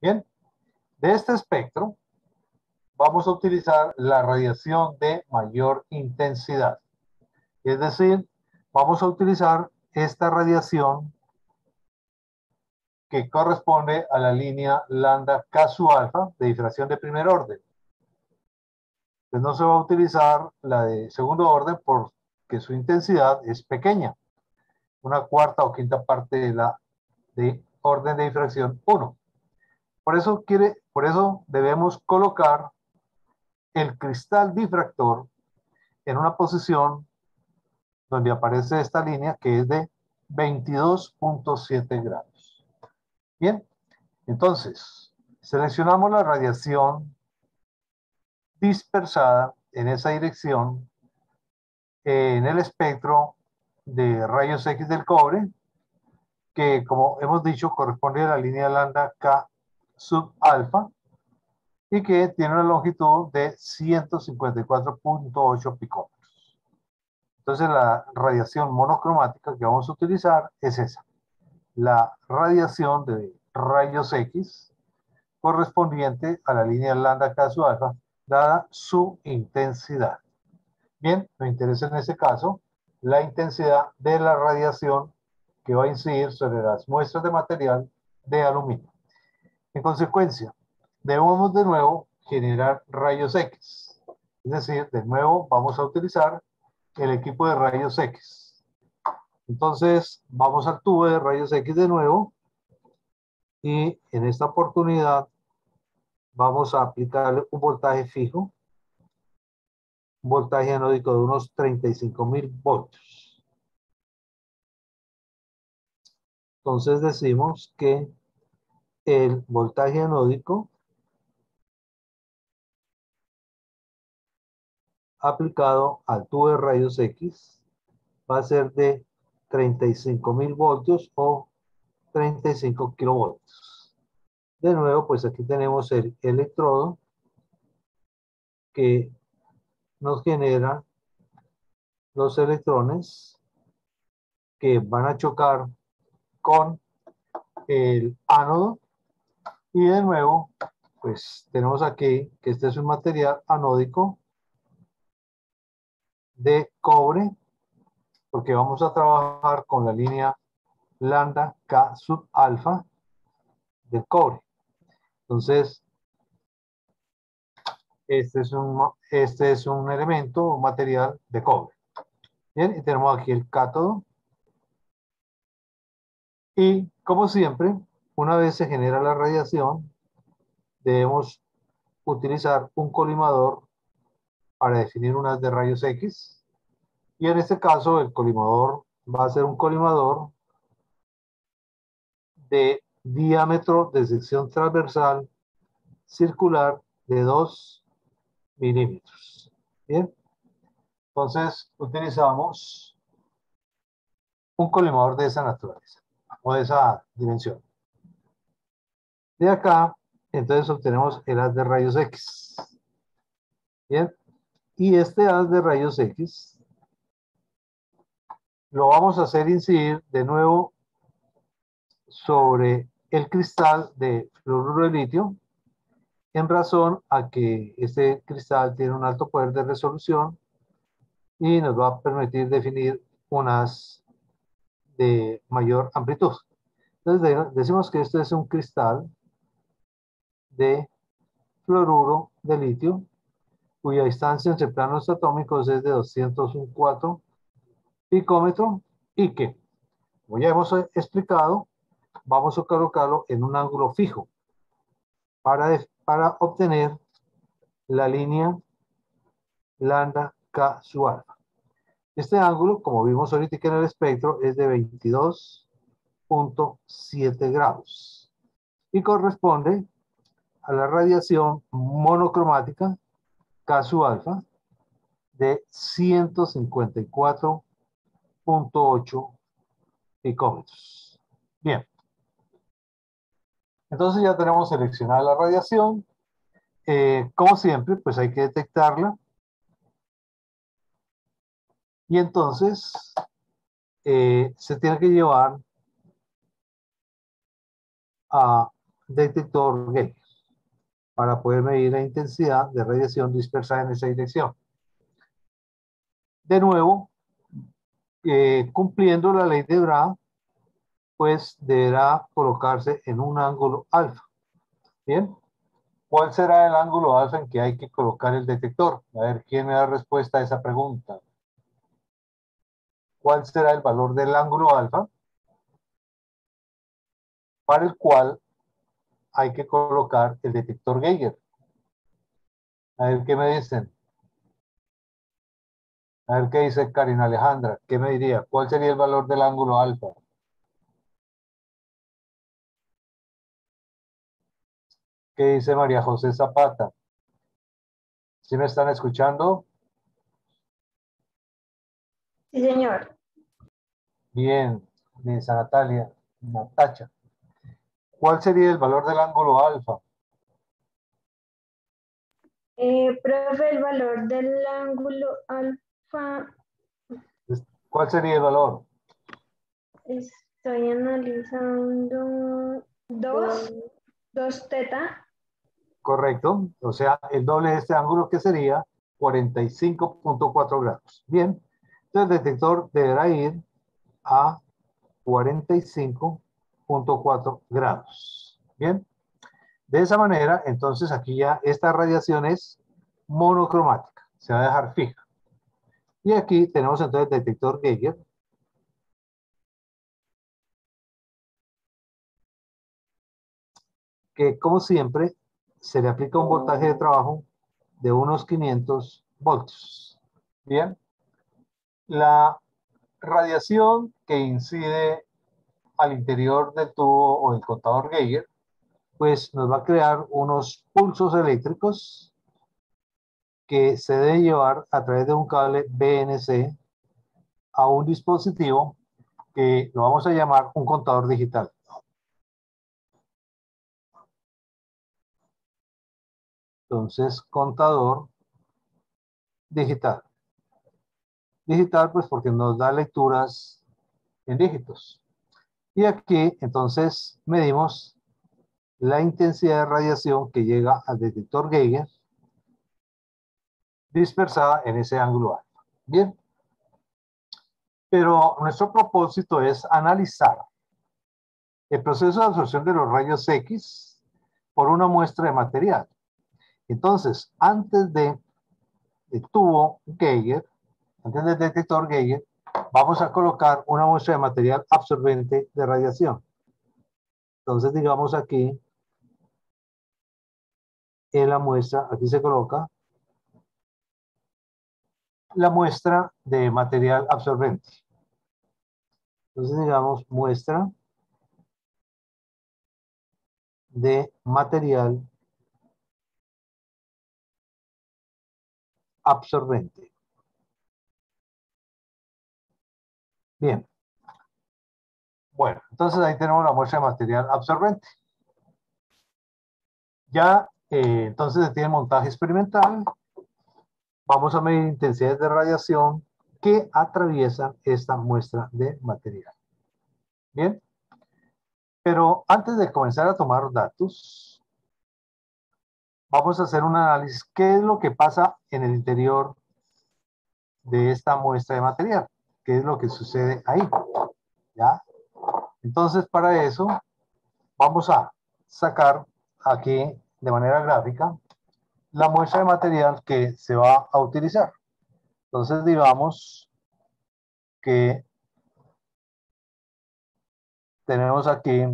Bien, de este espectro vamos a utilizar la radiación de mayor intensidad. Es decir, vamos a utilizar esta radiación que corresponde a la línea lambda K sub alfa de difracción de primer orden. Pues no se va a utilizar la de segundo orden porque su intensidad es pequeña, una cuarta o quinta parte de la de orden de difracción 1. Por eso debemos colocar el cristal difractor en una posición donde aparece esta línea que es de 22.7 grados. Bien, entonces seleccionamos la radiación dispersada en esa dirección en el espectro de rayos X del cobre, que como hemos dicho corresponde a la línea lambda K sub alfa y que tiene una longitud de 154.8 picómetros. Entonces la radiación monocromática que vamos a utilizar es esa, la radiación de rayos X correspondiente a la línea lambda K sub alfa, dada su intensidad. Bien, me interesa en este caso la intensidad de la radiación que va a incidir sobre las muestras de material de aluminio. En consecuencia, debemos de nuevo generar rayos X. Es decir, de nuevo vamos a utilizar el equipo de rayos X. Entonces, vamos al tubo de rayos X de nuevo y en esta oportunidad vamos a aplicarle un voltaje fijo, un voltaje anódico de unos 35.000 voltios. Entonces decimos que el voltaje anódico aplicado al tubo de rayos X va a ser de 35.000 voltios o 35 kilovoltios. De nuevo, pues aquí tenemos el electrodo que nos genera los electrones que van a chocar con el ánodo. Y de nuevo, pues tenemos aquí que este es un material anódico de cobre, porque vamos a trabajar con la línea lambda K sub alfa del cobre. Entonces, este es un elemento, un material de cobre. Bien, y tenemos aquí el cátodo. Y como siempre, una vez se genera la radiación, debemos utilizar un colimador para definir un haz de rayos X. Y en este caso, el colimador va a ser un colimador de diámetro de sección transversal circular de 2 milímetros. Bien, entonces utilizamos un colimador de esa naturaleza o de esa dimensión. De acá, entonces obtenemos el haz de rayos X. Bien, y este haz de rayos X lo vamos a hacer incidir de nuevo sobre el cristal de fluoruro de litio, en razón a que este cristal tiene un alto poder de resolución y nos va a permitir definir unas de mayor amplitud. Entonces decimos que esto es un cristal de fluoruro de litio cuya distancia entre planos atómicos es de 214 picómetro y que, como ya hemos explicado, vamos a colocarlo en un ángulo fijo para obtener la línea lambda K sub alfa. Este ángulo, como vimos ahorita en el espectro, es de 22.7 grados y corresponde a la radiación monocromática K sub alfa de 154.8 picómetros. Bien, entonces ya tenemos seleccionada la radiación. Como siempre, pues hay que detectarla. Y entonces se tiene que llevar a detector Geiger para poder medir la intensidad de radiación dispersada en esa dirección. De nuevo, cumpliendo la ley de Bra, pues deberá colocarse en un ángulo alfa. Bien, ¿cuál será el ángulo alfa en que hay que colocar el detector? A ver, ¿quién me da respuesta a esa pregunta? ¿Cuál será el valor del ángulo alfa para el cual hay que colocar el detector Geiger? A ver, ¿qué me dicen? A ver, ¿qué dice Karina Alejandra? ¿Qué me diría? ¿Cuál sería el valor del ángulo alfa? ¿Qué dice María José Zapata? ¿Sí me están escuchando? Sí, señor. Bien, dice Natalia, Natacha. ¿Cuál sería el valor del ángulo alfa? Profe, el valor del ángulo alfa, ¿Cuál sería el valor? estoy analizando dos teta. Correcto. O sea, el doble de este ángulo que sería 45.4 grados. Bien. Entonces el detector deberá ir a 45.4 grados. Bien. De esa manera, entonces aquí ya esta radiación es monocromática. Se va a dejar fija. Y aquí tenemos entonces el detector Geiger, que como siempre se le aplica un voltaje de trabajo de unos 500 voltios. Bien. La radiación que incide al interior del tubo o del contador Geiger, pues nos va a crear unos pulsos eléctricos que se deben llevar a través de un cable BNC a un dispositivo que lo vamos a llamar un contador digital. Entonces, contador digital. Digital, pues porque nos da lecturas en dígitos. Y aquí, entonces, medimos la intensidad de radiación que llega al detector Geiger dispersada en ese ángulo alfa. Bien, pero nuestro propósito es analizar el proceso de absorción de los rayos X por una muestra de material. Entonces, antes del tubo Geiger, antes del detector Geiger, vamos a colocar una muestra de material absorbente de radiación. Entonces, digamos aquí, en la muestra, aquí se coloca la muestra de material absorbente. Entonces, digamos, muestra de material absorbente. Bien. Bueno, entonces ahí tenemos la muestra de material absorbente. Ya, entonces se tiene montaje experimental. Vamos a medir intensidades de radiación que atraviesan esta muestra de material. Bien. Pero antes de comenzar a tomar datos, vamos a hacer un análisis. ¿Qué es lo que pasa en el interior de esta muestra de material? ¿Qué es lo que sucede ahí? ¿Ya? Entonces, para eso, vamos a sacar aquí de manera gráfica la muestra de material que se va a utilizar. Entonces, digamos que tenemos aquí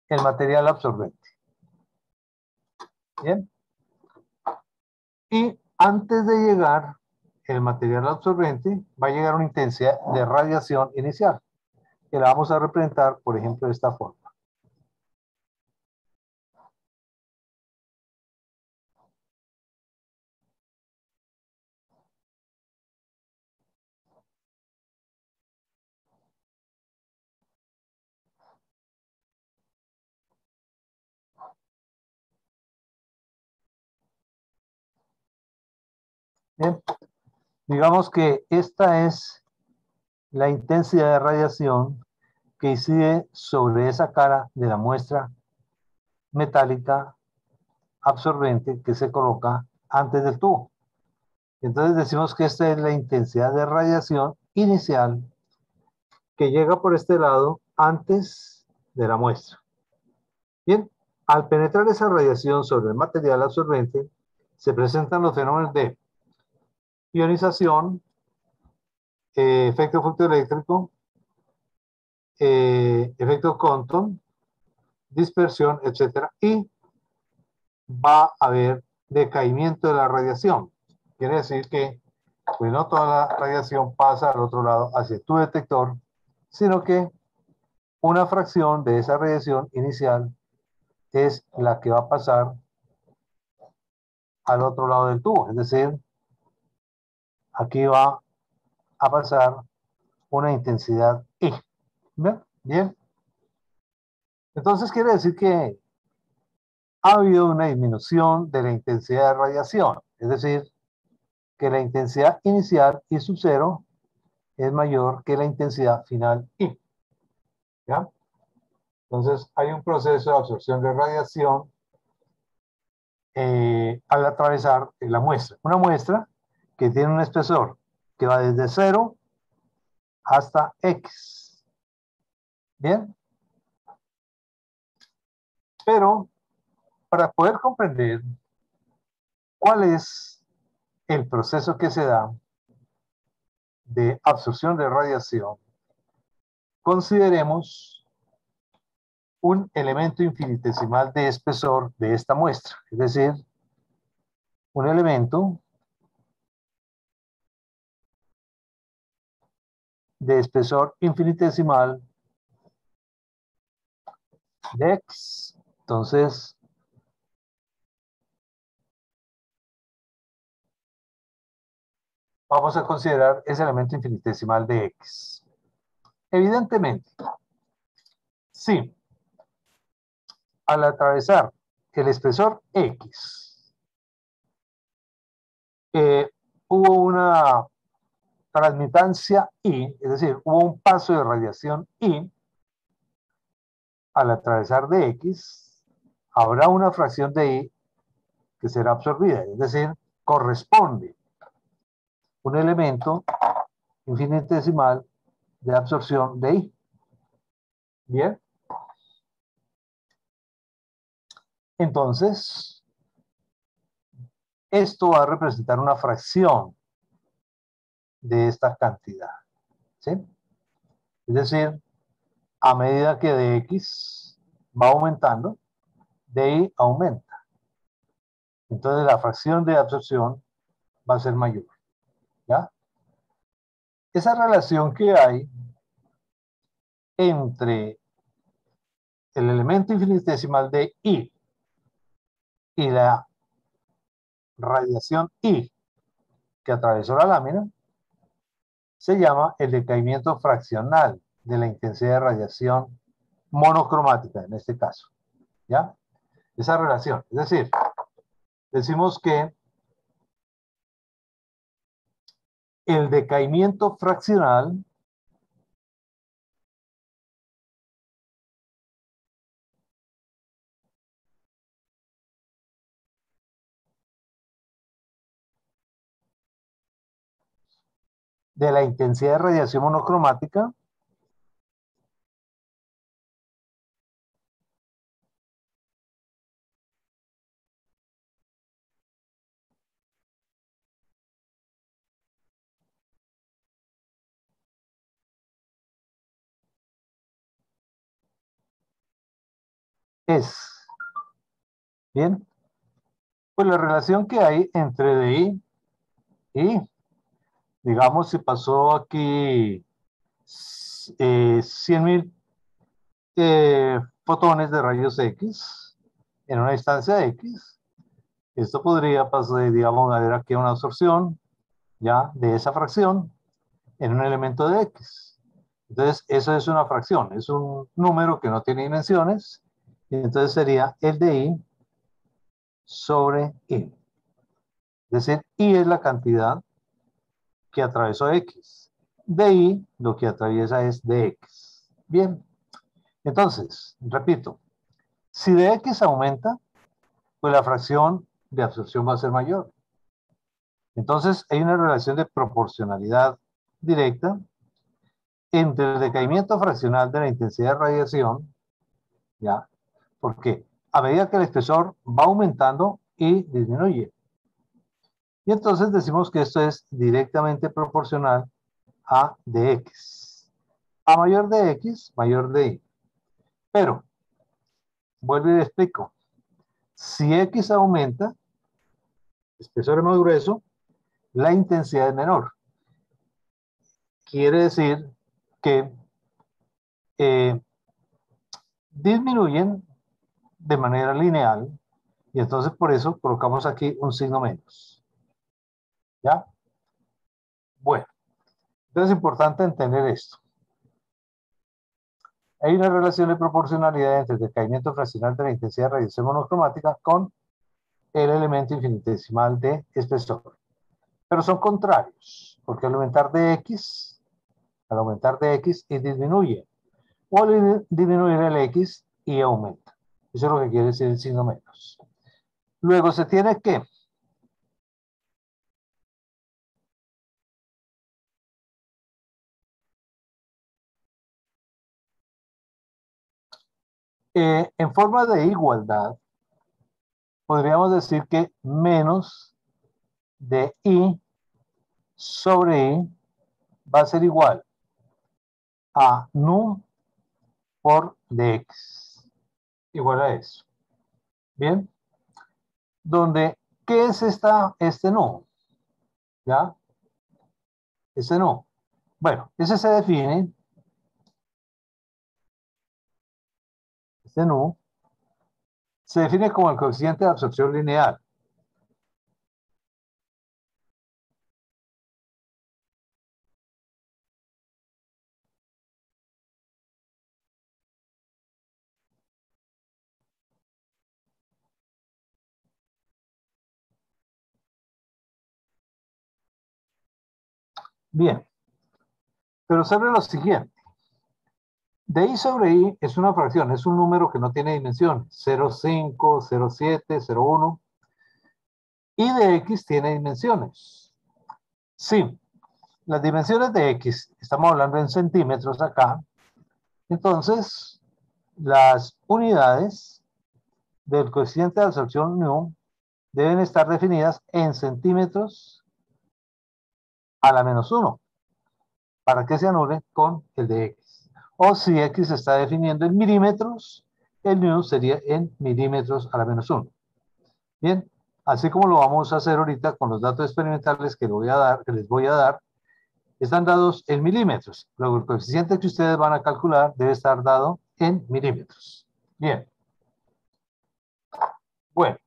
el material absorbente. Bien. Y antes de llegar el material absorbente, va a llegar una intensidad de radiación inicial, que la vamos a representar, por ejemplo, de esta forma. Bien. Digamos que esta es la intensidad de radiación que incide sobre esa cara de la muestra metálica absorbente que se coloca antes del tubo. Entonces decimos que esta es la intensidad de radiación inicial que llega por este lado antes de la muestra. Bien, al penetrar esa radiación sobre el material absorbente, se presentan los fenómenos de ionización, efecto fotoeléctrico, efecto Compton, dispersión, etcétera, y va a haber decaimiento de la radiación. Quiere decir que pues no toda la radiación pasa al otro lado hacia tu detector, sino que una fracción de esa radiación inicial es la que va a pasar al otro lado del tubo. Es decir, aquí va a pasar una intensidad I. ¿Bien? Bien. Entonces quiere decir que ha habido una disminución de la intensidad de radiación. Es decir, que la intensidad inicial I sub 0 es mayor que la intensidad final I. ¿Ya? Entonces hay un proceso de absorción de radiación al atravesar la muestra. Una muestra que tiene un espesor que va desde 0 hasta X. ¿Bien? Pero para poder comprender cuál es el proceso que se da de absorción de radiación, consideremos un elemento infinitesimal de espesor de esta muestra, es decir, un elemento de espesor infinitesimal de X. Entonces, vamos a considerar ese elemento infinitesimal de X. Evidentemente, sí, al atravesar el espesor X, hubo una transmitancia I, es decir, hubo un paso de radiación I, al atravesar de X, habrá una fracción de I que será absorbida, es decir, corresponde un elemento infinitesimal de absorción de I. Bien. Entonces, esto va a representar una fracción de esta cantidad. ¿Sí? Es decir, a medida que de X va aumentando, de Y aumenta. Entonces, la fracción de absorción va a ser mayor. ¿Ya? Esa relación que hay entre el elemento infinitesimal de I y la radiación I que atravesó la lámina se llama el decaimiento fraccional de la intensidad de radiación monocromática en este caso. ¿Ya? Esa relación. Es decir, decimos que el decaimiento fraccional de la intensidad de radiación monocromática es, bien, pues la relación que hay entre DI y, digamos, si pasó aquí 100.000 fotones de rayos X en una distancia X, esto podría pasar, digamos, a haber aquí una absorción ya de esa fracción en un elemento de X. Entonces, eso es una fracción, es un número que no tiene dimensiones, y entonces sería el de I sobre I. Es decir, I es la cantidad que atravesó X. De I, lo que atraviesa es dx. Bien. Entonces, repito, si dx aumenta, pues la fracción de absorción va a ser mayor. Entonces, hay una relación de proporcionalidad directa entre el decaimiento fraccional de la intensidad de radiación, ¿ya? Porque a medida que el espesor va aumentando y disminuye. Y entonces decimos que esto es directamente proporcional a dx. A mayor de x, mayor de y. Pero, vuelvo y le explico. Si x aumenta, el espesor es más grueso, la intensidad es menor. Quiere decir que disminuyen de manera lineal y entonces por eso colocamos aquí un signo menos. ¿Ya? Bueno, entonces es importante entender esto. Hay una relación de proporcionalidad entre el decaimiento fraccional de la intensidad de radiación monocromática con el elemento infinitesimal de espesor. Pero son contrarios, porque al aumentar de x, y disminuye. O al disminuir el x, y aumenta. Eso es lo que quiere decir el signo menos. Luego se tiene que en forma de igualdad, podríamos decir que menos de I sobre I va a ser igual a nu por dx. Igual a eso. Bien. Donde, ¿qué es este nu? ¿Ya? Ese nu. Bueno, ese se define, este nu, se define como el coeficiente de absorción lineal. Bien, pero sobre lo siguiente. De I sobre I es una fracción, es un número que no tiene dimensiones, 0,5, 0,7, 0,1. Y de X tiene dimensiones. Sí, las dimensiones de X, estamos hablando en centímetros acá, entonces las unidades del coeficiente de absorción nu deben estar definidas en centímetros a la menos 1, para que se anule con el de X. O si X se está definiendo en milímetros, el nu sería en milímetros a la menos 1. Bien, así como lo vamos a hacer ahorita con los datos experimentales que les voy a dar, están dados en milímetros. Luego el coeficiente que ustedes van a calcular debe estar dado en milímetros. Bien. Bueno,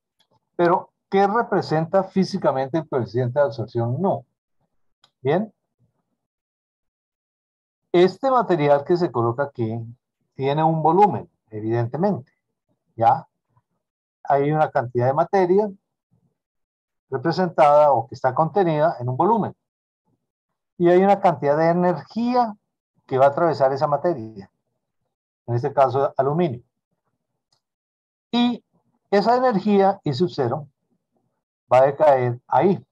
pero ¿qué representa físicamente el coeficiente de absorción nu? Bien. Este material que se coloca aquí tiene un volumen, evidentemente. ¿Ya? Hay una cantidad de materia representada o que está contenida en un volumen. Y hay una cantidad de energía que va a atravesar esa materia. En este caso, aluminio. Y esa energía, I sub 0, va a decaer ahí.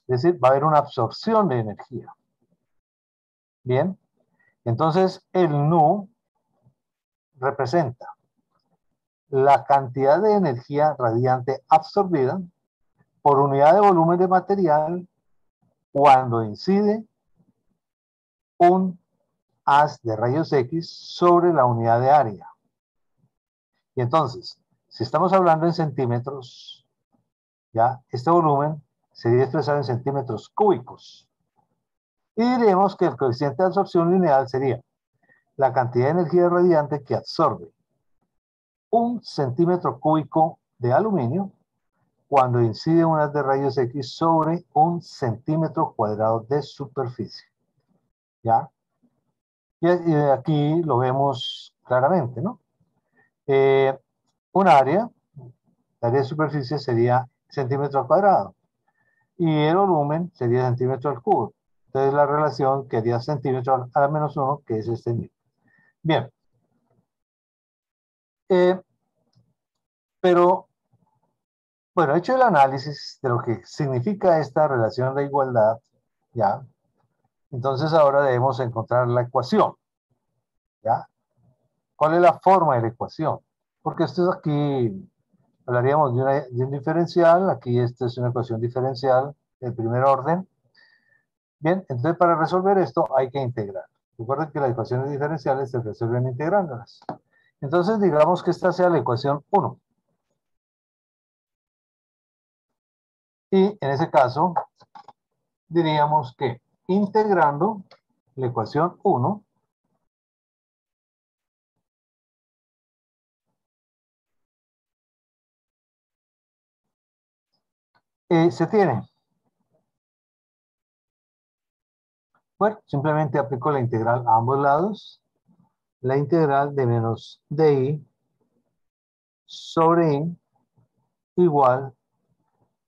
Es decir, va a haber una absorción de energía. Bien. Entonces, el nu representa la cantidad de energía radiante absorbida por unidad de volumen de material cuando incide un haz de rayos X sobre la unidad de área. Y entonces, si estamos hablando en centímetros, ya este volumen sería expresado en centímetros cúbicos. Y diremos que el coeficiente de absorción lineal sería la cantidad de energía radiante que absorbe 1 centímetro cúbico de aluminio cuando incide un haz de rayos X sobre 1 centímetro cuadrado de superficie. ¿Ya? Y aquí lo vemos claramente, ¿no? Un área, la área de superficie sería centímetro al cuadrado. Y el volumen sería centímetro al cubo. Entonces la relación quedaría centímetro a la menos 1, que es este mismo. Bien. Pero, bueno, hecho el análisis de lo que significa esta relación de igualdad, ¿ya? Entonces ahora debemos encontrar la ecuación, ¿ya? ¿Cuál es la forma de la ecuación? Porque esto es aquí, hablaríamos de un diferencial, aquí esta es una ecuación diferencial del primer orden. Bien, entonces para resolver esto hay que integrar. Recuerden que las ecuaciones diferenciales se resuelven integrándolas. Entonces digamos que esta sea la ecuación 1. Y en ese caso diríamos que integrando la ecuación 1, se tiene. Bueno, simplemente aplico la integral a ambos lados. La integral de menos di sobre i igual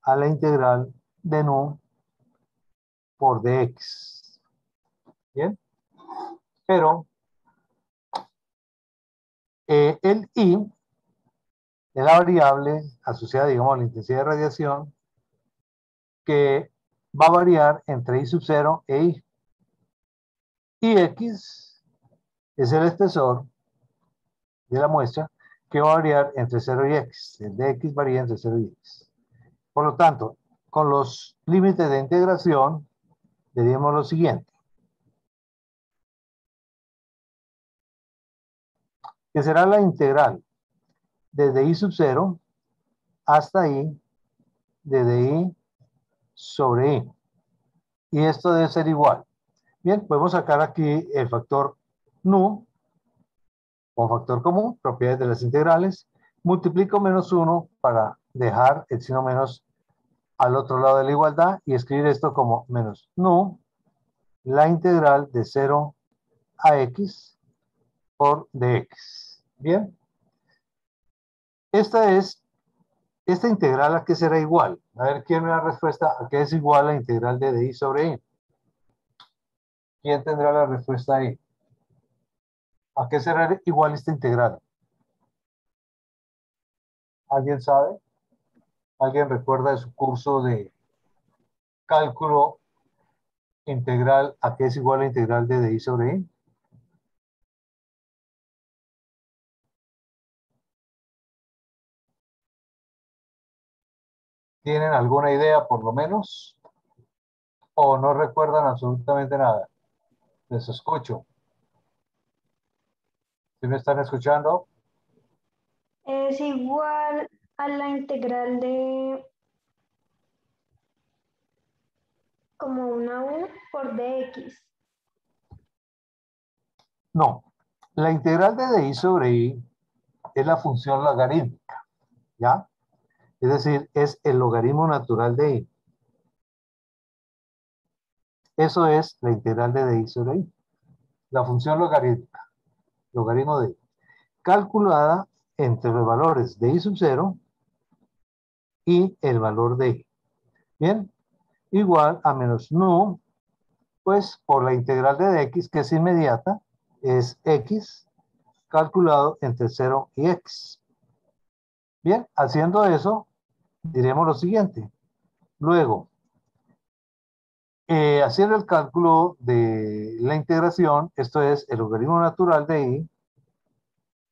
a la integral de nu por dx. Bien, pero el i es la variable asociada, digamos, a la intensidad de radiación que va a variar entre i sub 0 e i. Y x es el espesor de la muestra que va a variar entre 0 y x. El de x varía entre 0 y x. Por lo tanto, con los límites de integración, diríamos lo siguiente. Que será la integral desde i sub 0 hasta i, desde i sobre i. Y esto debe ser igual. Bien, podemos sacar aquí el factor nu, como factor común, propiedades de las integrales. Multiplico menos 1 para dejar el signo menos al otro lado de la igualdad y escribir esto como menos nu, la integral de 0 a x por dx. Bien, esta integral a qué será igual. A ver, ¿quién me da respuesta a qué es igual la integral de di sobre i? ¿Quién tendrá la respuesta ahí? ¿A qué será igual esta integral? ¿Alguien sabe? ¿Alguien recuerda de su curso de cálculo integral a qué es igual la integral de di sobre i? ¿Tienen alguna idea por lo menos? ¿O no recuerdan absolutamente nada? Les escucho. ¿Sí me están escuchando? Es igual a la integral de como una u por dx. No. La integral de di sobre i es la función logarítmica, ¿ya? Es decir, es el logaritmo natural de i. Eso es la integral de di sobre i. La función logarítmica, logaritmo de i, calculada entre los valores de i sub 0 y el valor de i. Bien, igual a menos nu, pues por la integral de dx, que es inmediata, es x calculado entre 0 y x. Bien, haciendo eso, diremos lo siguiente. Luego, haciendo el cálculo de la integración, esto es el logaritmo natural de i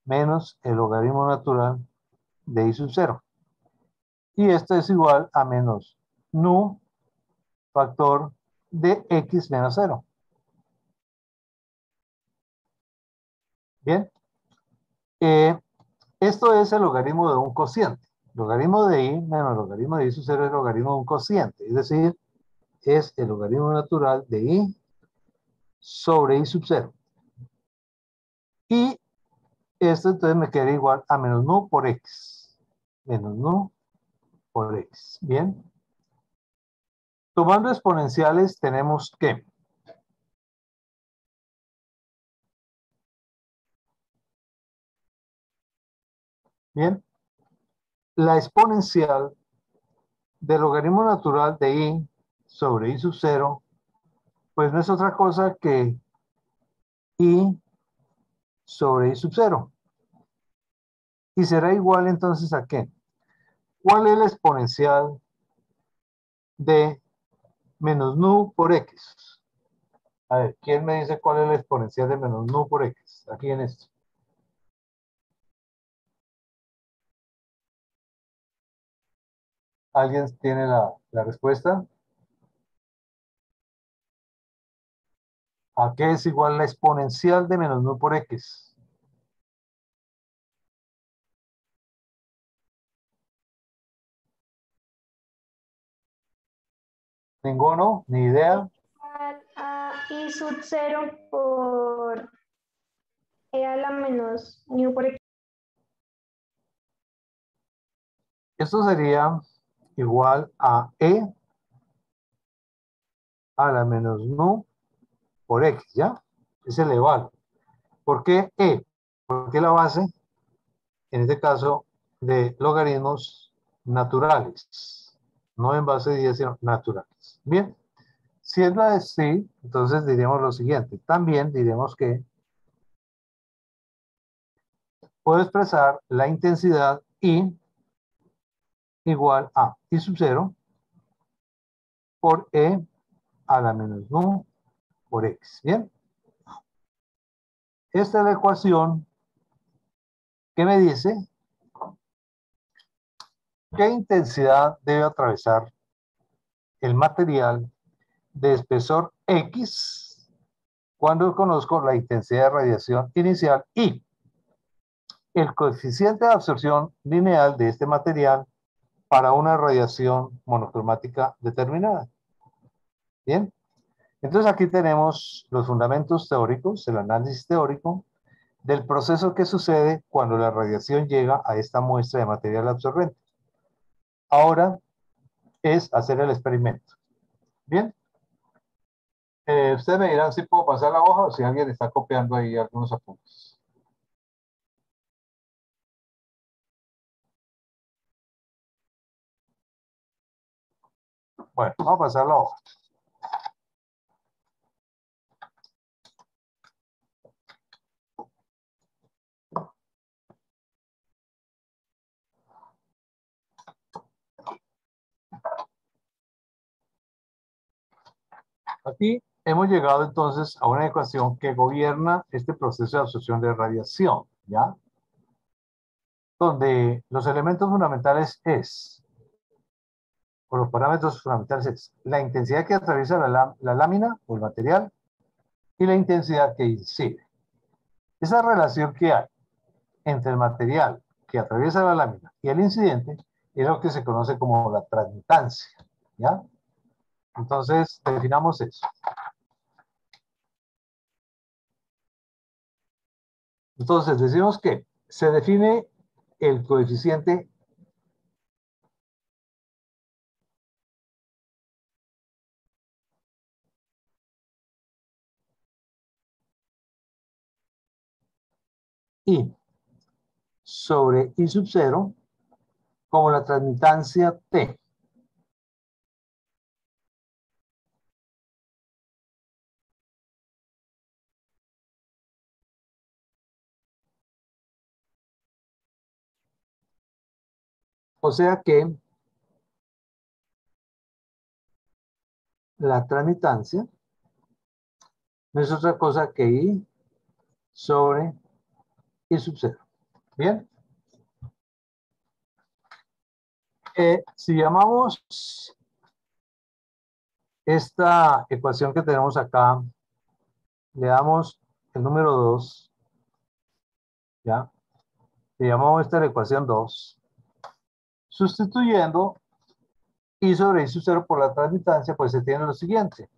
menos el logaritmo natural de i sub 0. Y esto es igual a menos nu factor de x menos 0. Bien, esto es el logaritmo de un cociente. Logaritmo de i menos logaritmo de i sub 0 es el logaritmo de un cociente. Es decir, es el logaritmo natural de i sobre i sub 0. Y esto entonces me queda igual a menos nu por x. Menos nu por x. Bien. Tomando exponenciales tenemos que bien, la exponencial del logaritmo natural de i sobre i sub 0, pues no es otra cosa que i sobre i sub 0. Y será igual entonces a ¿qué? ¿Cuál es la exponencial de menos nu por x? A ver, ¿quién me dice cuál es la exponencial de menos nu por x? Aquí en esto. ¿Alguien tiene la respuesta? ¿A qué es igual la exponencial de menos nu por x? ¿Ninguno? ¿Ni idea? Igual a i sub 0 por e a la menos nu por x. Esto sería igual a e a la menos nu por x, ¿ya? Es elevado. ¿Por qué e? Porque la base, en este caso, de logaritmos naturales. No en base de 10, sino naturales. Bien. Si es la de sí, entonces diremos lo siguiente. También diremos que puedo expresar la intensidad I igual a I sub 0 por E a la menos nu por X. Bien. Esta es la ecuación que me dice qué intensidad debe atravesar el material de espesor X cuando conozco la intensidad de radiación inicial y el coeficiente de absorción lineal de este material para una radiación monocromática determinada. Bien, entonces aquí tenemos los fundamentos teóricos, el análisis teórico del proceso que sucede cuando la radiación llega a esta muestra de material absorbente. Ahora es hacer el experimento. Bien, ustedes me dirán si puedo pasar la hoja o si alguien está copiando ahí algunos apuntes. Bueno, vamos a pasar la hoja. Aquí hemos llegado entonces a una ecuación que gobierna este proceso de absorción de radiación, ¿ya? Donde los elementos fundamentales o los parámetros fundamentales es la intensidad que atraviesa la lámina o el material y la intensidad que incide. Esa relación que hay entre el material que atraviesa la lámina y el incidente es lo que se conoce como la transmitancia, ¿ya? Entonces, definamos eso. Entonces, decimos que se define el coeficiente I sobre I sub 0 como la transmitancia T. O sea que la transmitancia no es otra cosa que I sobre I sub 0. Bien. Si llamamos esta ecuación que tenemos acá, le damos el número 2, ¿ya? Le llamamos esta la ecuación 2. Sustituyendo I sobre I sub 0 por la transmitancia, pues se tiene lo siguiente.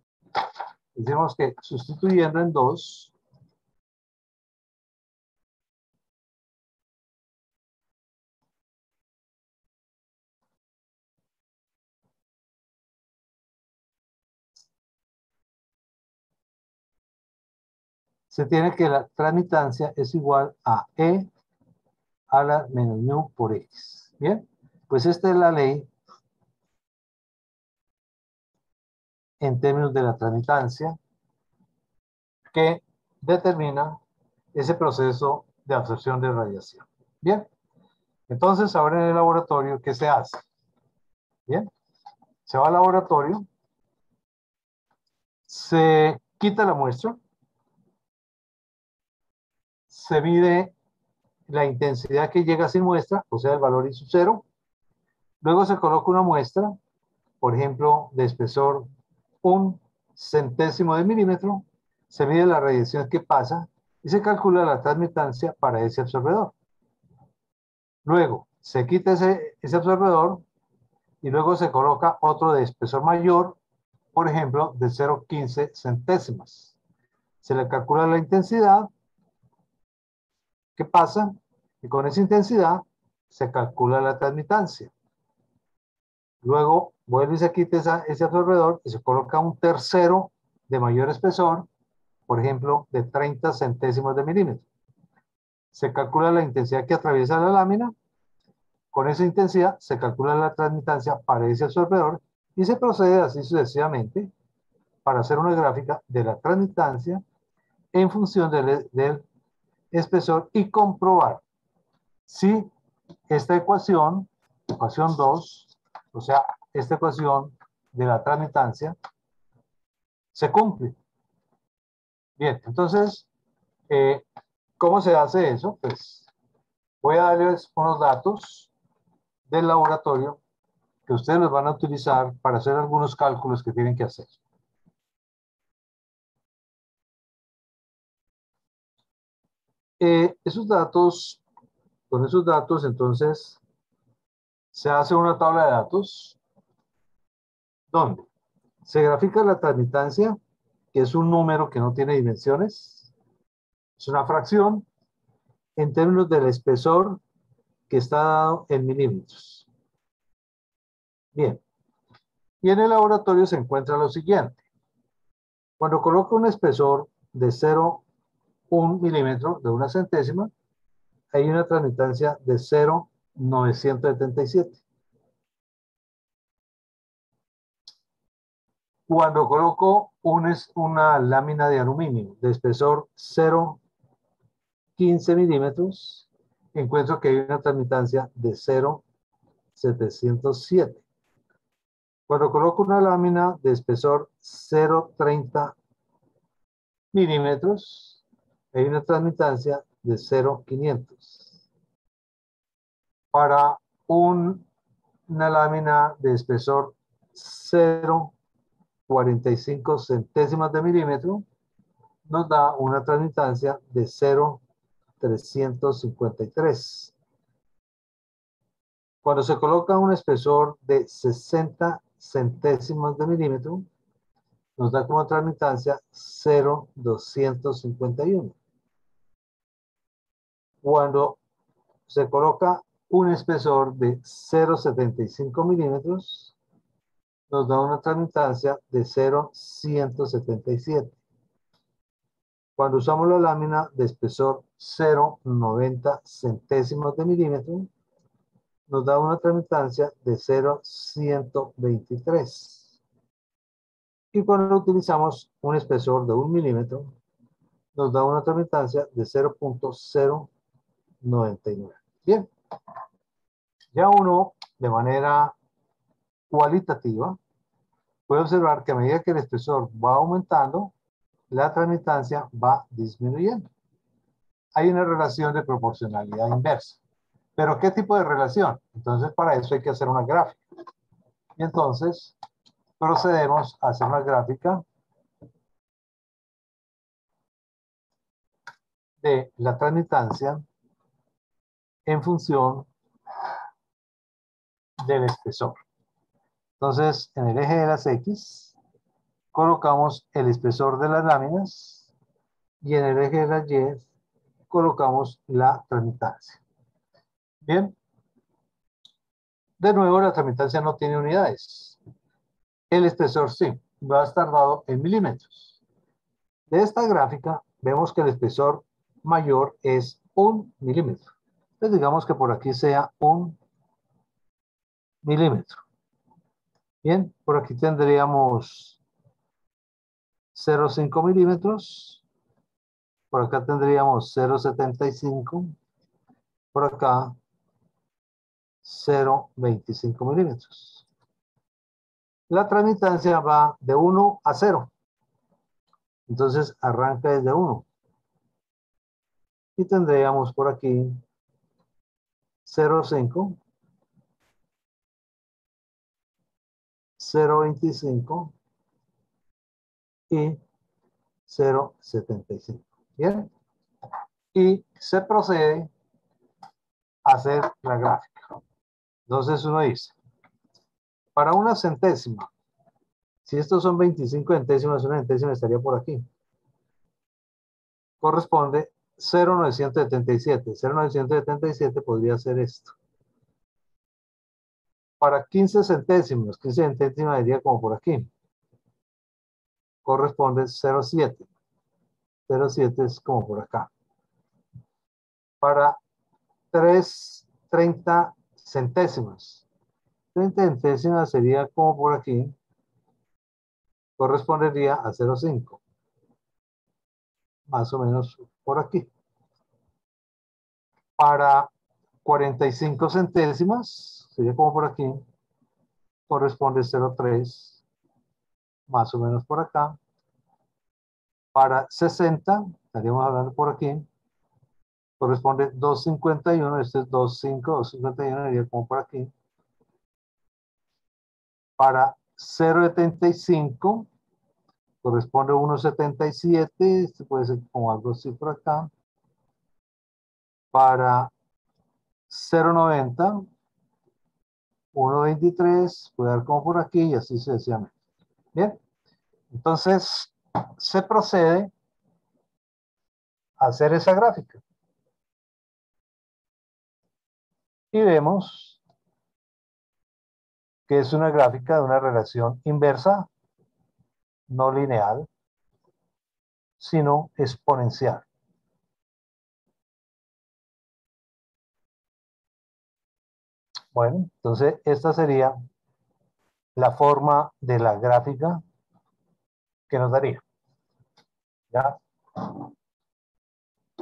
Decimos que sustituyendo en 2, se tiene que la transmitancia es igual a E a la menos nu por X. Bien, pues esta es la ley en términos de la transmitancia que determina ese proceso de absorción de radiación. Bien, entonces ahora en el laboratorio, ¿qué se hace? Bien, se va al laboratorio, se quita la muestra, se mide la intensidad que llega sin muestra, o sea, el valor I sub 0. Luego se coloca una muestra, por ejemplo, de espesor 1/1000 de milímetro, se mide la radiación que pasa y se calcula la transmitancia para ese absorbedor. Luego se quita ese absorbedor y luego se coloca otro de espesor mayor, por ejemplo, de 0,15 centésimas. Se le calcula la intensidad que pasa y con esa intensidad se calcula la transmitancia. Luego vuelve y se quita ese absorbedor y se coloca un tercero de mayor espesor, por ejemplo, de 30 centésimos de milímetro. Se calcula la intensidad que atraviesa la lámina. Con esa intensidad se calcula la transmitancia para ese absorbedor y se procede así sucesivamente para hacer una gráfica de la transmitancia en función del espesor y comprobar si esta ecuación 2, o sea, esta ecuación de la transmitancia, se cumple. Bien, entonces, ¿cómo se hace eso? Pues voy a darles unos datos del laboratorio que ustedes los van a utilizar para hacer algunos cálculos que tienen que hacer. Con esos datos, entonces, se hace una tabla de datos donde se grafica la transmitancia, que es un número que no tiene dimensiones, es una fracción en términos del espesor que está dado en milímetros. Bien, y en el laboratorio se encuentra lo siguiente. Cuando coloco un espesor de 0,1 milímetro, de una centésima, hay una transmitancia de 0,977. Cuando coloco una lámina de aluminio de espesor 0,15 milímetros, encuentro que hay una transmitancia de 0,707. Cuando coloco una lámina de espesor 0,30 milímetros, hay una transmitancia de 0,500. Para una lámina de espesor 0,45 centésimas de milímetro, nos da una transmitancia de 0,353. Cuando se coloca un espesor de 60 centésimos de milímetro, nos da como transmitancia 0,251. Cuando se coloca un espesor de 0,75 milímetros, nos da una transmitancia de 0,177. Cuando usamos la lámina de espesor 0,90 centésimos de milímetro, nos da una transmitancia de 0,123. Y cuando utilizamos un espesor de 1 milímetro, nos da una transmitancia de 0,099. Bien, ya uno de manera cualitativa puede observar que a medida que el espesor va aumentando, la transmitancia va disminuyendo. Hay una relación de proporcionalidad inversa. ¿Pero qué tipo de relación? Entonces, para eso hay que hacer una gráfica. Y entonces, procedemos a hacer una gráfica de la transmitancia en función del espesor. Entonces, en el eje de las X, colocamos el espesor de las láminas y en el eje de las Y, colocamos la transmitancia. Bien. De nuevo, la transmitancia no tiene unidades. El espesor sí, va a estar dado en milímetros. De esta gráfica, vemos que el espesor mayor es 1 milímetro. Entonces, digamos que por aquí sea 1 milímetro. Bien, por aquí tendríamos 0,5 milímetros. Por acá tendríamos 0,75. Por acá 0,25 milímetros. La transmitancia va de 1 a 0. Entonces arranca desde 1. Y tendríamos por aquí 0,5, 0,25 y 0,75. ¿Bien? Y se procede a hacer la gráfica. Entonces uno dice, para una centésima, si estos son 25 centésimas, una centésima estaría por aquí. Corresponde 0,977. 0,977 podría ser esto. Para 15 centésimos, 15 centésimas iría como por aquí. Corresponde 0,7. 0,7 es como por acá. Para 30 centésimas. 30 centésimas sería como por aquí. Correspondería a 0,5. Más o menos por aquí. Para 45 centésimas, sería como por aquí. Corresponde 0,3. Más o menos por acá. Para 60, estaríamos hablando por aquí, corresponde 2,51, este es 2,5, 2,51, sería como por aquí. Para 0,75, corresponde 1,77, este puede ser como algo así por acá. Para 0,90, 1,23, puede dar como por aquí y así sucesivamente. Bien, entonces se procede a hacer esa gráfica. Y vemos que es una gráfica de una relación inversa, no lineal, sino exponencial. Bueno, entonces esta sería la forma de la gráfica que nos daría. ¿Ya?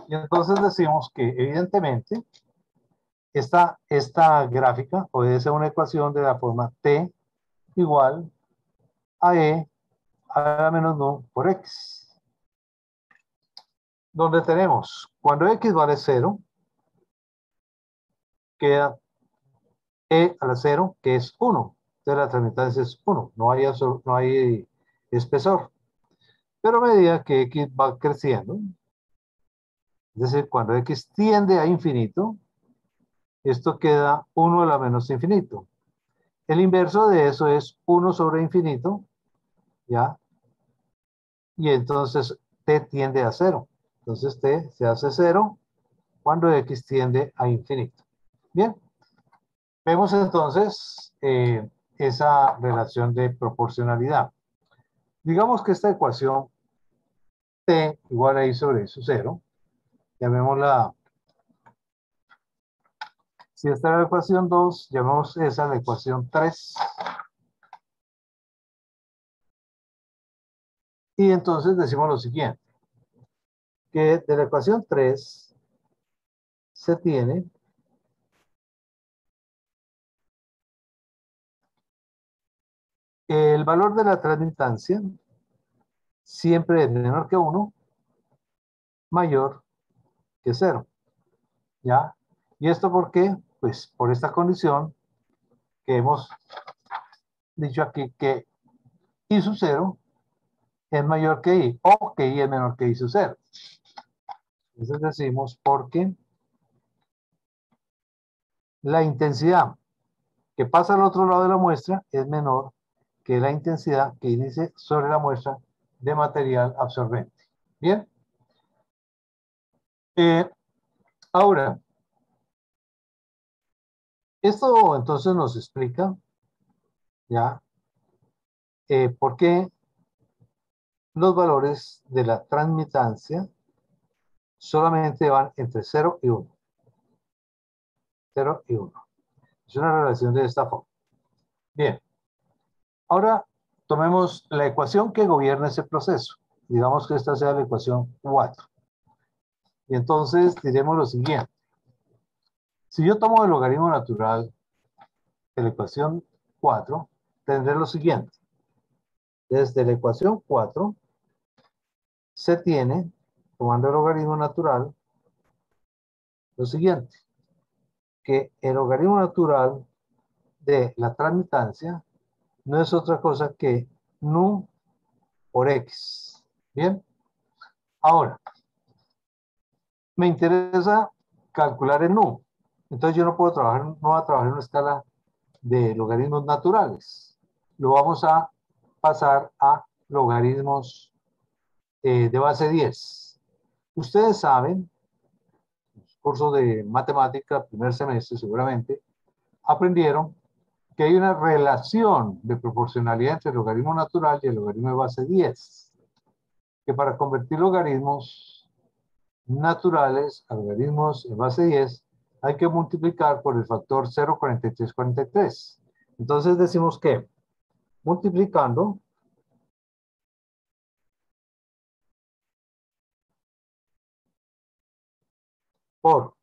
Y entonces decimos que evidentemente esta gráfica puede ser una ecuación de la forma t igual a e a la menos nu por x. Donde tenemos, cuando x vale 0, queda e a la 0, que es 1. Entonces la transmitancia es 1, no hay espesor. Pero a medida que x va creciendo, es decir, cuando x tiende a infinito, esto queda 1 a la menos infinito. El inverso de eso es 1 sobre infinito, ¿ya? Y entonces t tiende a 0. Entonces t se hace 0 cuando x tiende a infinito. Bien, vemos entonces esa relación de proporcionalidad. Digamos que esta ecuación t igual a i sobre i sub 0, llamémosla, si esta es la ecuación 2, llamemos esa la ecuación 3. Y entonces decimos lo siguiente, que de la ecuación 3 se tiene el valor de la transmitancia siempre es menor que 1, mayor que 0. ¿Ya? ¿Y esto por qué? Pues por esta condición que hemos dicho aquí, que i sub 0 es mayor que i, o que i es menor que i sub 0. Entonces decimos porque la intensidad que pasa al otro lado de la muestra es menor que la intensidad que inicia sobre la muestra de material absorbente. Bien. Ahora, esto entonces nos explica ya por qué los valores de la transmitancia solamente van entre 0 y 1. 0 y 1. Es una relación de esta forma. Bien. Ahora tomemos la ecuación que gobierna ese proceso. Digamos que esta sea la ecuación 4. Y entonces diremos lo siguiente. Si yo tomo el logaritmo natural de la ecuación 4, tendré lo siguiente. Desde la ecuación 4 se tiene, tomando el logaritmo natural, lo siguiente, que el logaritmo natural de la transmitancia no es otra cosa que nu por x. Bien, ahora, me interesa calcular el nu. Entonces yo no puedo trabajar, no voy a trabajar en una escala de logaritmos naturales. Lo vamos a pasar a logaritmos de base 10. Ustedes saben, curso de matemática, primer semestre seguramente, aprendieron que hay una relación de proporcionalidad entre el logaritmo natural y el logaritmo de base 10. Que para convertir logaritmos naturales a logaritmos en base 10 hay que multiplicar por el factor 0,4343. Entonces decimos que multiplicando por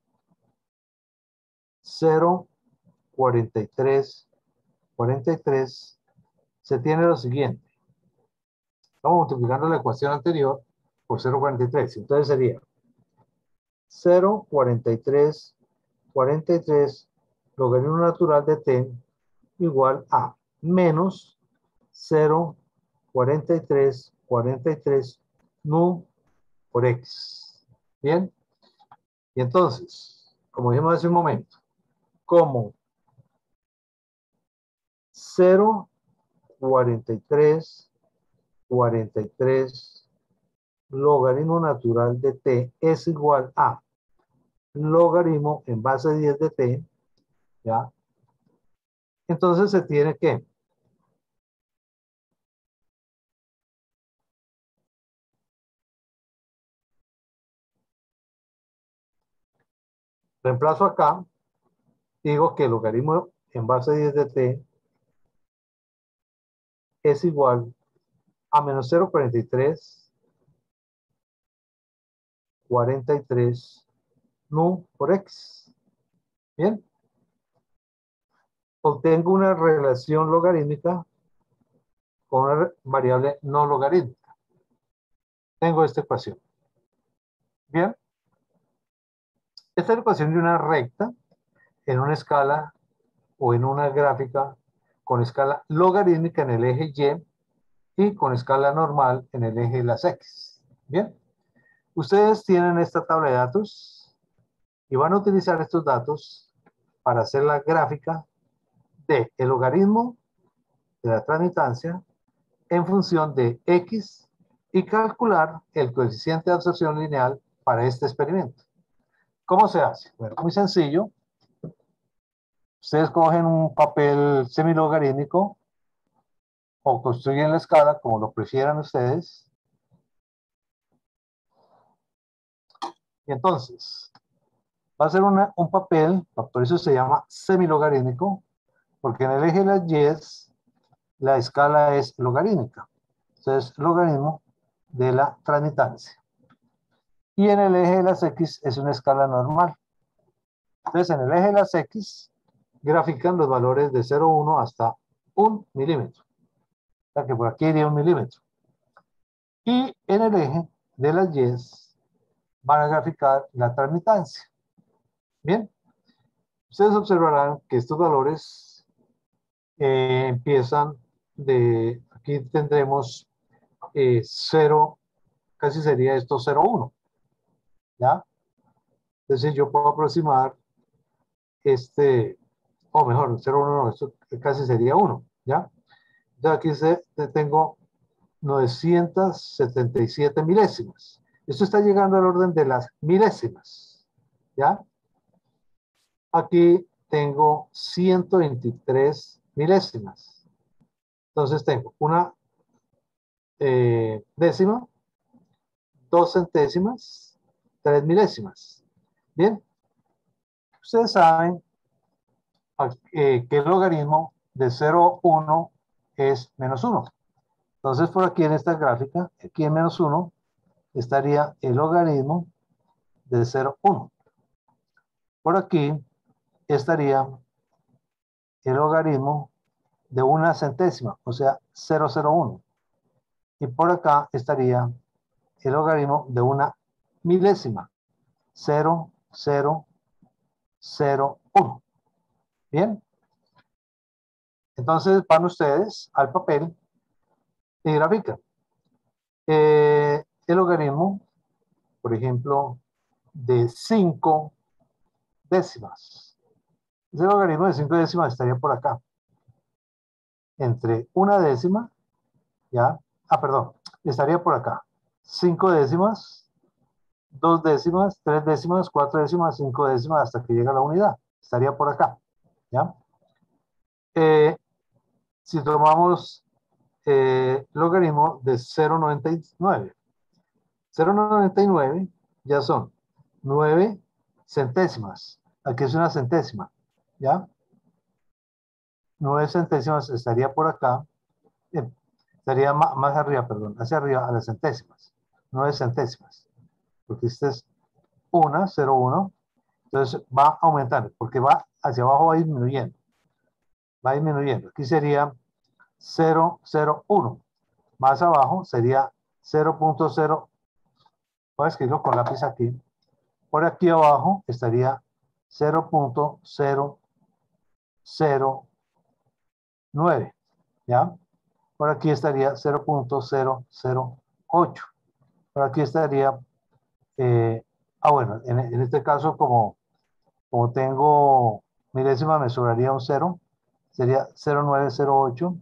0,4343 se tiene lo siguiente. Estamos multiplicando la ecuación anterior por 0,43. Entonces sería 0,4343 logaritmo natural de t igual a menos 0,4343 nu por x. Bien. Y entonces, como dijimos hace un momento, como 0,4343 logaritmo natural de t es igual a logaritmo en base 10 de t, ¿ya? Entonces se tiene que reemplazo acá, digo que el logaritmo en base 10 de t es igual a menos 0,4343 nu por x. Bien. Obtengo una relación logarítmica con una variable no logarítmica. Tengo esta ecuación. Bien. Esta es la ecuación de una recta en una escala o en una gráfica con escala logarítmica en el eje y con escala normal en el eje de las x. Bien. Ustedes tienen esta tabla de datos y van a utilizar estos datos para hacer la gráfica del logaritmo de la transmitancia en función de x y calcular el coeficiente de absorción lineal para este experimento. ¿Cómo se hace? Bueno, muy sencillo. Ustedes cogen un papel semilogarítmico o construyen la escala como lo prefieran ustedes. Y entonces, va a ser un papel, por eso se llama semilogarítmico, porque en el eje de las y la escala es logarítmica. Entonces, logaritmo de la transmitancia. Y en el eje de las x es una escala normal. Entonces, en el eje de las x grafican los valores de 0,1 hasta 1 milímetro. O sea que por aquí iría 1 milímetro. Y en el eje de las y van a graficar la transmitancia. Bien. Ustedes observarán que estos valores empiezan de, aquí tendremos 0, casi sería esto 0,1. ¿Ya? Entonces yo puedo aproximar o mejor, 0,1 no, esto casi sería 1. ¿Ya? Entonces aquí tengo 977 milésimas. Esto está llegando al orden de las milésimas. ¿Ya? Aquí tengo 123 milésimas. Entonces tengo una décima, 2 centésimas, 3 milésimas. Bien. Ustedes saben que el logaritmo de 0,1 es menos 1. Entonces, por aquí en esta gráfica, aquí en menos 1, estaría el logaritmo de 0,1. Por aquí estaría el logaritmo de una centésima, o sea, 0,01. Y por acá estaría el logaritmo de una milésima, 0,001. Bien, entonces van ustedes al papel y grafican. El logaritmo, por ejemplo, de 5 décimas. Ese logaritmo de 5 décimas estaría por acá. Entre una décima, ¿ya? Perdón, estaría por acá. 5 décimas, 2 décimas, 3 décimas, 4 décimas, 5 décimas, hasta que llega a la unidad. Estaría por acá, ¿ya? Si tomamos logaritmo de 0,99. 0,99 ya son 9 centésimas. Aquí es una centésima, ¿ya? 9 centésimas estaría por acá. Estaría más arriba, perdón, hacia arriba a las centésimas. 9 centésimas. Porque este es 1, 0,1. Entonces va aumentando, porque va hacia abajo, va disminuyendo. Va disminuyendo. Aquí sería 0,01. Más abajo sería 0,0. Voy a escribirlo con lápiz aquí. Por aquí abajo estaría 0,009. ¿Ya? Por aquí estaría 0,008. Por aquí estaría, bueno, en este caso como tengo milésima, me sobraría un 0, sería 0,908.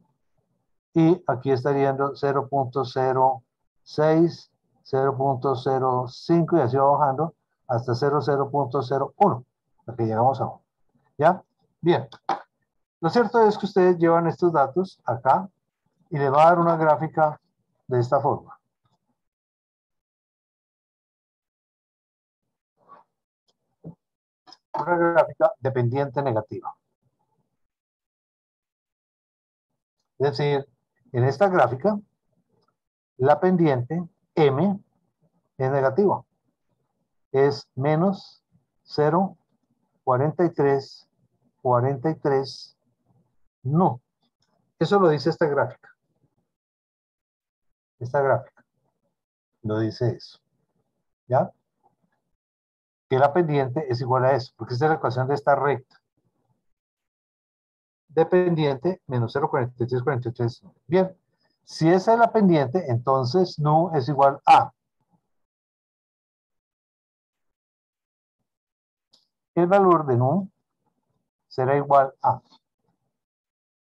Y aquí estaría 0,06, 0,05 y así va bajando hasta 0,001, hasta que llegamos a 1. ¿Ya? Bien. Lo cierto es que ustedes llevan estos datos acá y le va a dar una gráfica de esta forma. Una gráfica dependiente negativa. Es decir, en esta gráfica, la pendiente M es negativa. Es menos 0,43, 43, no. Eso lo dice esta gráfica. Esta gráfica lo dice eso. ¿Ya? Que la pendiente es igual a eso, porque esta es la ecuación de esta recta. De pendiente, menos 0,43, 43. Bien, si esa es la pendiente, entonces nu es igual a. El valor de nu será igual a,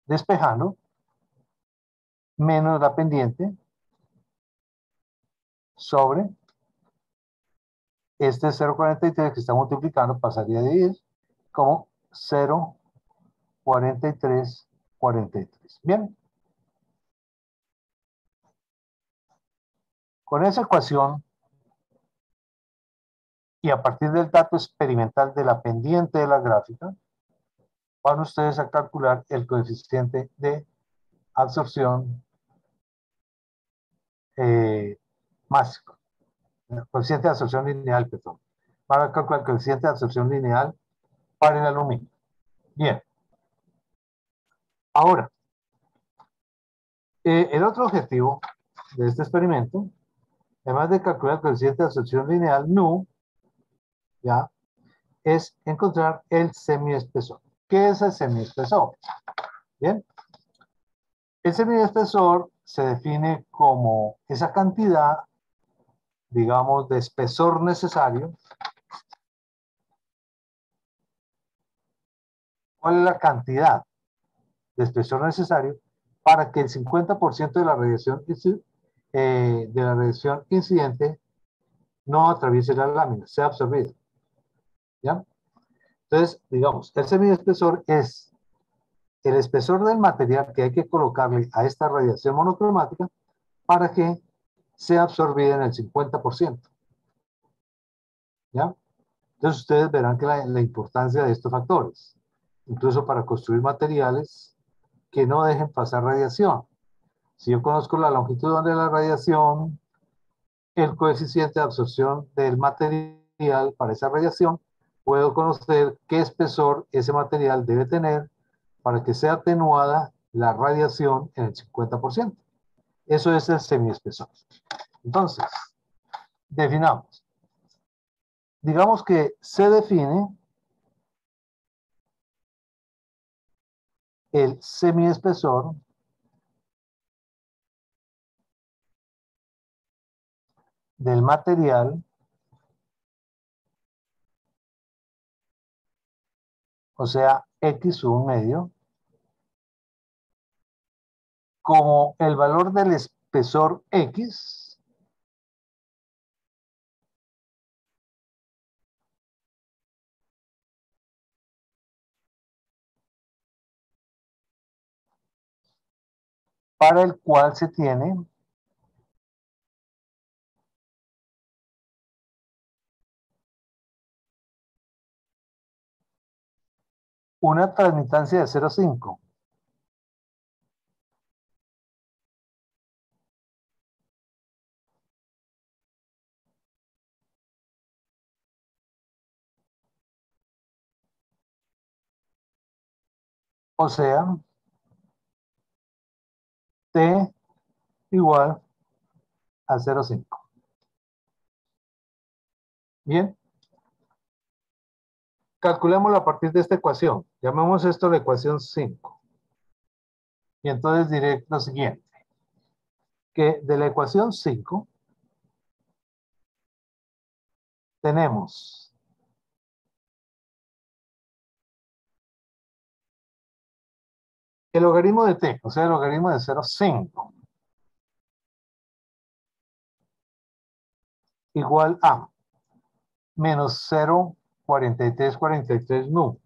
despejando, menos la pendiente, sobre este 0,43 que está multiplicando, pasaría a dividir como 0,43, 43. Bien. Con esa ecuación y a partir del dato experimental de la pendiente de la gráfica, van ustedes a calcular el coeficiente de absorción máximo. El coeficiente de absorción lineal, perdón. Van a calcular el coeficiente de absorción lineal para el aluminio. Bien. Ahora, el otro objetivo de este experimento, además de calcular el coeficiente de absorción lineal nu, ¿ya? Es encontrar el semiespesor. ¿Qué es el semiespesor? Bien. El semiespesor se define como esa cantidad, digamos, de espesor necesario. ¿Cuál es la cantidad de espesor necesario para que el 50% de la radiación incidente no atraviese la lámina, sea absorbido? ¿Ya? Entonces, digamos, el semiespesor es el espesor del material que hay que colocarle a esta radiación monocromática para que sea absorbida en el 50%. ¿Ya? Entonces ustedes verán que la importancia de estos factores, incluso para construir materiales que no dejen pasar radiación. Si yo conozco la longitud de la radiación, el coeficiente de absorción del material para esa radiación, puedo conocer qué espesor ese material debe tener para que sea atenuada la radiación en el 50%. Eso es el semiespesor. Entonces, definamos. Digamos que se define el semiespesor del material, o sea, X1 medio, como el valor del espesor X para el cual se tiene una transmitancia de 0,5. O sea, T igual a 0,5. Bien, calculémoslo a partir de esta ecuación. Llamemos esto la ecuación 5. Y entonces diré lo siguiente, que de la ecuación 5 tenemos el logaritmo de t, o sea, el logaritmo de 0,5, igual a menos 0,4343 nu,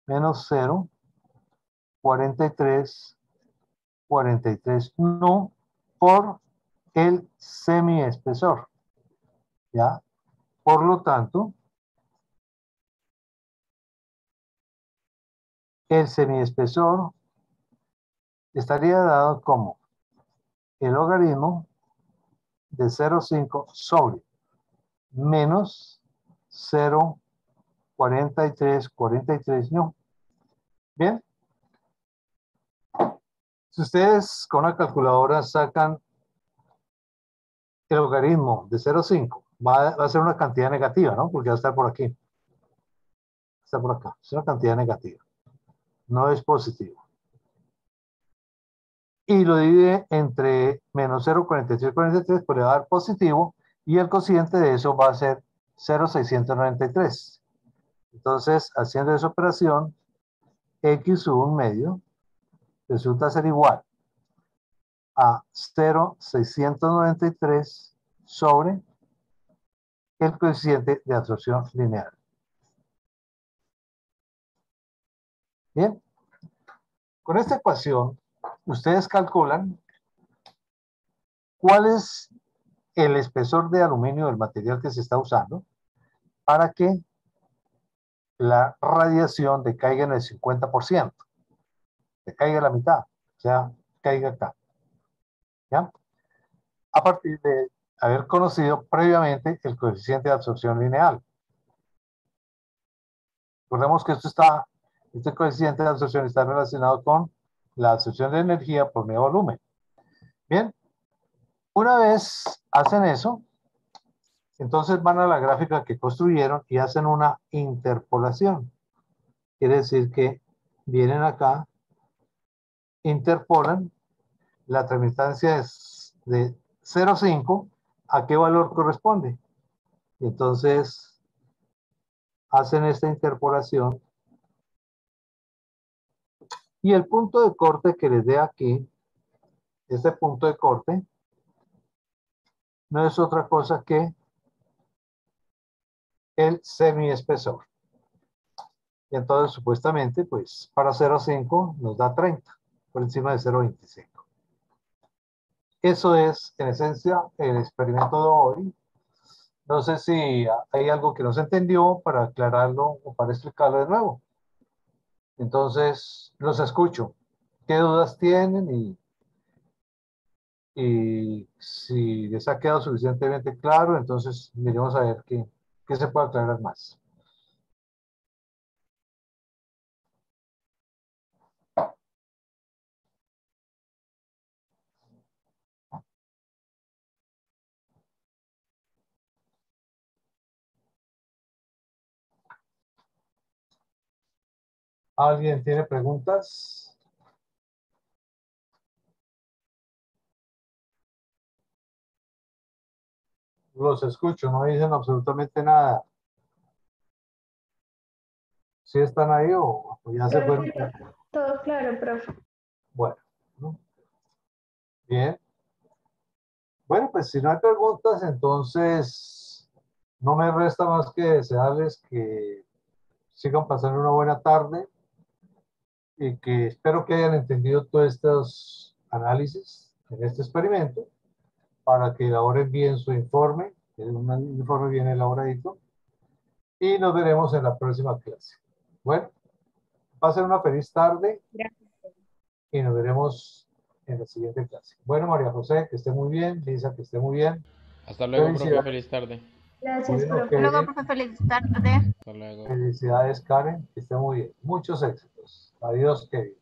menos 0,4343 nu por el semiespesor, ¿ya? Por lo tanto, el semiespesor estaría dado como el logaritmo de 0,5 sobre menos 0,4343 nu. Bien, si ustedes con una calculadora sacan el logaritmo de 0,5, va a ser una cantidad negativa, ¿no? Porque va a estar por aquí. Está por acá. Es una cantidad negativa. No es positivo. Y lo divide entre menos 0,4343, pues le va a dar positivo. Y el cociente de eso va a ser 0,693. Entonces, haciendo esa operación, X1 medio resulta ser igual a 0,693 sobre el coeficiente de absorción lineal. Bien, con esta ecuación, ustedes calculan cuál es el espesor de aluminio del material que se está usando para que la radiación decaiga en el 50%, decaiga la mitad, o sea, caiga acá. ¿Ya? A partir de haber conocido previamente el coeficiente de absorción lineal. Recordemos que este coeficiente de absorción está relacionado con la absorción de energía por medio volumen. Bien, una vez hacen eso, entonces van a la gráfica que construyeron y hacen una interpolación. Quiere decir que vienen acá, interpolan la transmitancia de 0,5, ¿a qué valor corresponde? Y entonces hacen esta interpolación y el punto de corte que les dé aquí, este punto de corte, no es otra cosa que el semiespesor. Y entonces, supuestamente, pues para 0,5 nos da 30, por encima de 0,25. Eso es, en esencia, el experimento de hoy. No sé si hay algo que no se entendió para aclararlo o para explicarlo de nuevo. Entonces, los escucho. ¿Qué dudas tienen? Y Y si les ha quedado suficientemente claro, entonces miremos a ver qué se puede aclarar más. ¿Alguien tiene preguntas? Los escucho, no dicen absolutamente nada. ¿Sí están ahí o ya se fueron? Perfecto. Todo claro, profe. Bueno, ¿no? Bien. Bueno, pues si no hay preguntas, entonces no me resta más que desearles que sigan pasando una buena tarde y que espero que hayan entendido todos estos análisis en este experimento para que elaboren bien su informe, que es un informe bien elaboradito, y nos veremos en la próxima clase. Bueno, pasen una feliz tarde Gracias. y nos veremos en la siguiente clase. Bueno, María José, que esté muy bien, Lisa, que esté muy bien. Hasta luego, profe. Felicidades. Feliz tarde. Gracias, Bueno, profe. Luego, Kevin, profe, feliz tarde. Hasta luego. felicidades, Karen, que esté muy bien. Muchos éxitos. Adiós, Kevin.